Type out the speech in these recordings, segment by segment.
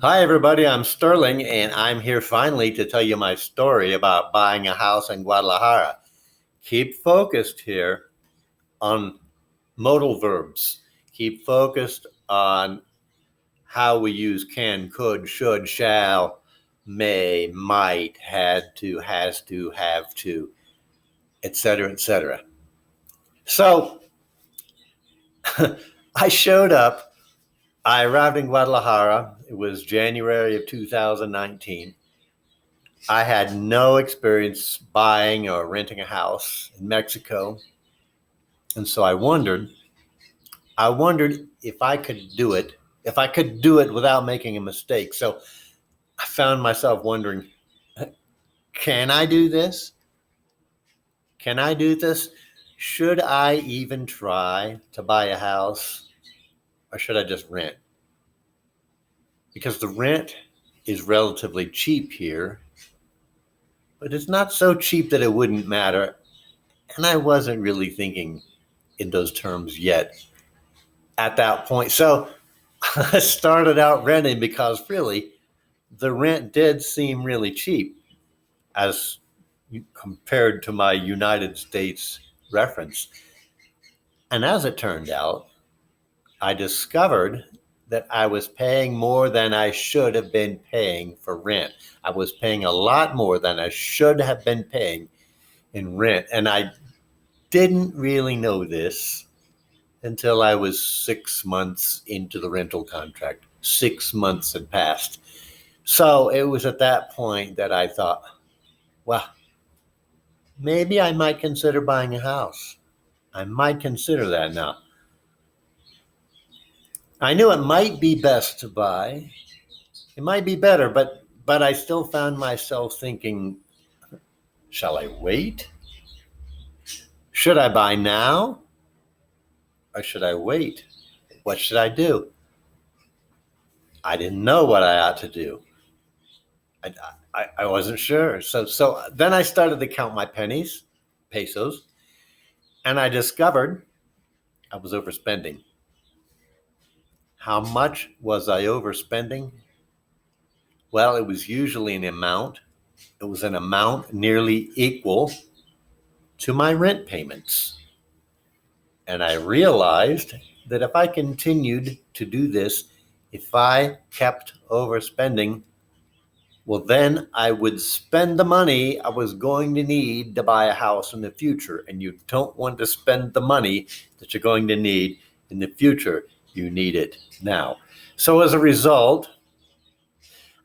Hi, everybody. I'm Sterling, and I'm here finally to tell you my story about buying a house in Guadalajara. Keep focused here on modal verbs. Keep focused on how we use can, could, should, shall, may, might, had to, has to, have to, etc., etc. So I showed up. I arrived in Guadalajara. It was January of 2019. I had no experience buying or renting a house in Mexico. And so I wondered if I could do it, if I could do it without making a mistake. So I found myself wondering, can I do this? Can I do this? Should I even try to buy a house, or should I just rent? Because the rent is relatively cheap here, but it's not so cheap that it wouldn't matter. And I wasn't really thinking in those terms yet at that point. So I started out renting because really the rent did seem really cheap as compared to my United States reference. And as it turned out, I discovered that I was paying more than I should have been paying for rent. I was paying a lot more than I should have been paying in rent. And I didn't really know this until I was 6 months into the rental contract. 6 months had passed. So it was at that point that I thought, well, maybe I might consider buying a house. I might consider that now. I knew it might be best to buy. It might be better, but I still found myself thinking, shall I wait? Should I buy now? Or should I wait? What should I do? I didn't know what I ought to do. I wasn't sure. So then I started to count my pennies, pesos, and I discovered I was overspending. How much was I overspending? Well, it was usually an amount. It was an amount nearly equal to my rent payments. And I realized that if I continued to do this, if I kept overspending, well, then I would spend the money I was going to need to buy a house in the future. And you don't want to spend the money that you're going to need in the future. You need it now. So as a result,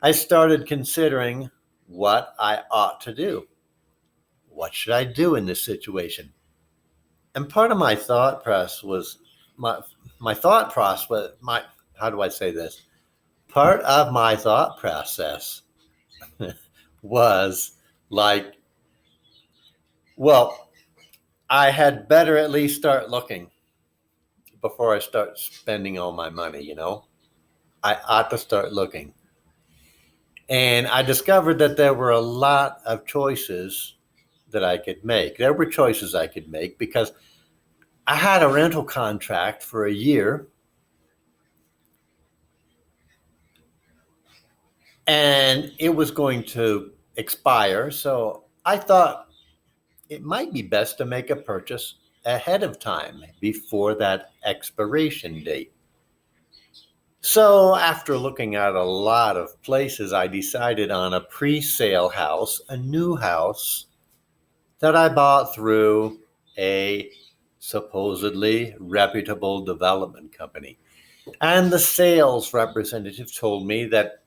I started considering what I ought to do. What should I do in this situation? And part of my thought process was my thought process was my how do I say this? Part of my thought process was like, well, I had better at least start looking before I start spending all my money. I ought to start looking. And I discovered that there were a lot of choices that I could make. There were choices I could make because I had a rental contract for a year, and it was going to expire. So I thought it might be best to make a purchase ahead of time before that expiration date. So after looking at a lot of places, I decided on a pre-sale house, a new house that I bought through a supposedly reputable development company. And the sales representative told me that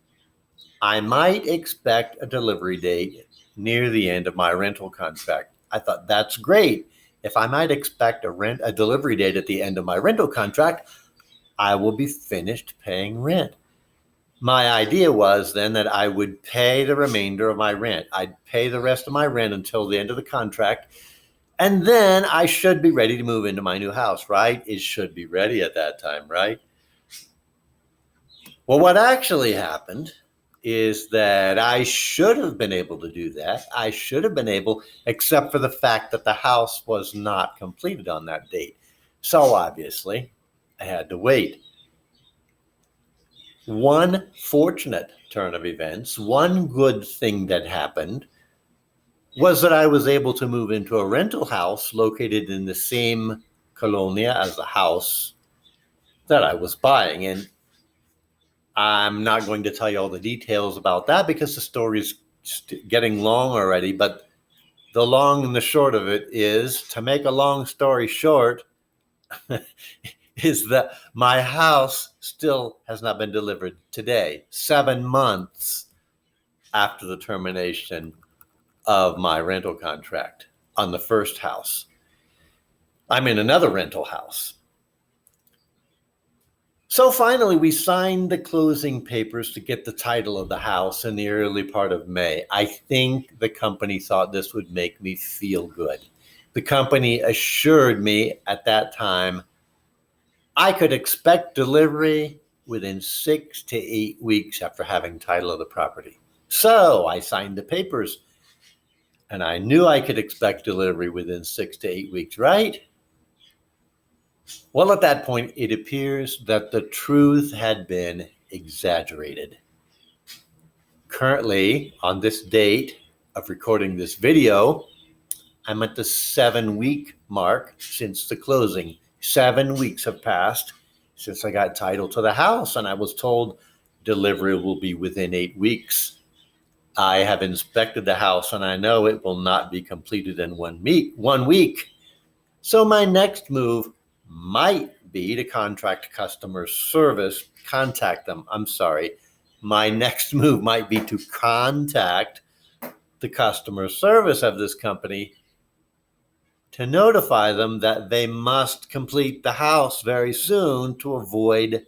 I might expect a delivery date near the end of my rental contract. I thought, that's great. If I might expect a delivery date at the end of my rental contract, I will be finished paying rent. My idea was then that I would pay the remainder of my rent. I'd pay the rest of my rent until the end of the contract. And then I should be ready to move into my new house, right? It should be ready at that time, right? Well, what actually happened is that I should have been able to do that. I should have been able, except for the fact that the house was not completed on that date. So obviously, I had to wait. one fortunate turn of events, one good thing that happened was that I was able to move into a rental house located in the same colonia as the house that I was buying. And I'm not going to tell you all the details about that because the story's getting long already. But the long and the short of it is, to make a long story short, is that my house still has not been delivered today, 7 months after the termination of my rental contract on the first house. I'm in another rental house. So finally, we signed the closing papers to get the title of the house in the early part of May. I think the company thought this would make me feel good. The company assured me at that time I could expect delivery within 6 to 8 weeks after having title of the property. So I signed the papers, and I knew I could expect delivery within 6 to 8 weeks, right? Well, at that point, it appears that the truth had been exaggerated. Currently, on this date of recording this video, I'm at the 7-week mark since the closing. 7 weeks have passed since I got title to the house, and I was told delivery will be within 8 weeks. I have inspected the house, and I know it will not be completed in 1 week. So my next move might be to contact customer service. My next move might be to contact the customer service of this company to notify them that they must complete the house very soon to avoid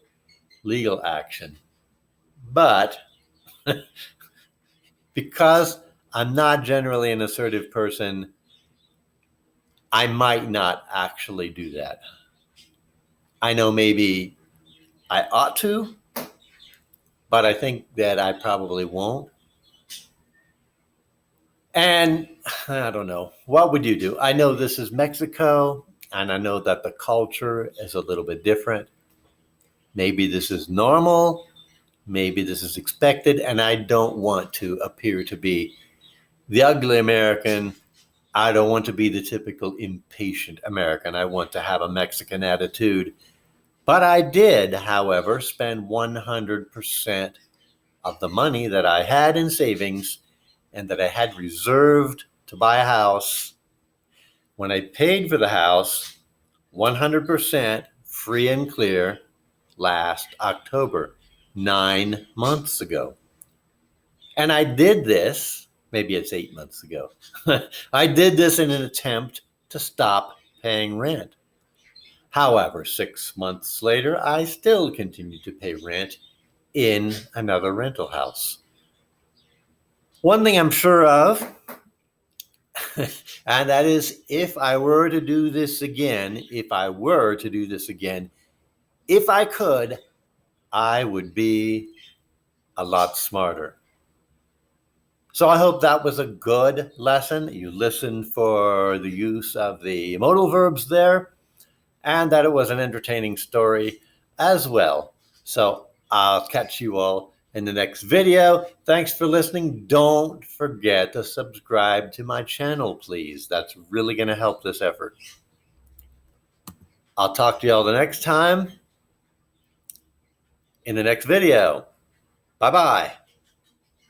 legal action. But because I'm not generally an assertive person, I might not actually do that. I know maybe I ought to, but I think that I probably won't. And I don't know. What would you do? I know this is Mexico, and I know that the culture is a little bit different. Maybe this is normal. Maybe this is expected, and I don't want to appear to be the ugly American. I don't want to be the typical impatient American. I want to have a Mexican attitude. But I did, however, spend 100% of the money that I had in savings and that I had reserved to buy a house when I paid for the house 100% free and clear last October, 9 months ago. And I did this, maybe it's 8 months ago. I did this in an attempt to stop paying rent. However, 6 months later, I still continue to pay rent in another rental house. One thing I'm sure of, and that is if I were to do this again, if I could, I would be a lot smarter. So I hope that was a good lesson. You listened for the use of the modal verbs there, and that it was an entertaining story as well. So I'll catch you all in the next video. Thanks for listening. Don't forget to subscribe to my channel, please. That's really going to help this effort. I'll talk to you all the next time in the next video. Bye-bye.